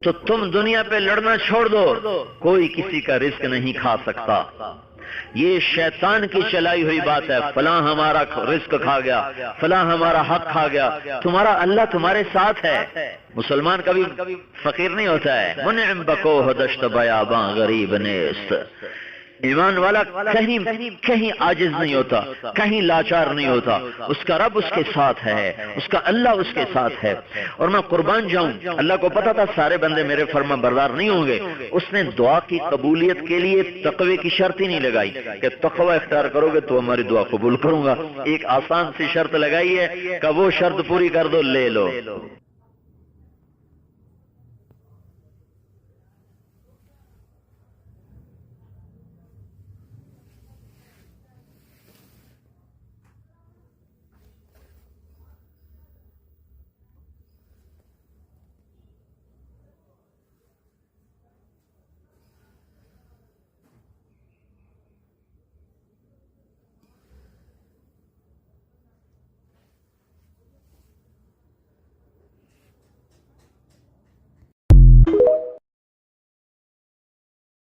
तो तुम दुनिया पे लड़ना छोड़ दो, कोई किसी का रिस्क नहीं खा सकता। ये शैतान की चलाई हुई बात है, फलां हमारा रिस्क खा गया, फलां हमारा हक खा गया। तुम्हारा अल्लाह तुम्हारे साथ है। मुसलमान कभी फकीर नहीं होता है। मुनइम बको हदश्त बयाबां गरीब नेस्त। ईमान वाला कहीं कहीं आजिज नहीं होता, कहीं लाचार नहीं होता। उसका रब उसके साथ है, उसका अल्लाह उसके साथ है। और मैं कुर्बान जाऊं, अल्लाह को पता था सारे बंदे मेरे फर्मा बरदार नहीं होंगे। उसने दुआ की कबूलियत के लिए तकवे की शर्त ही नहीं लगाई कि तकवा इख्तियार करोगे तो हमारी दुआ कबूल करूंगा। एक आसान सी शर्त लगाई है कि वो शर्त पूरी कर दो, ले लो।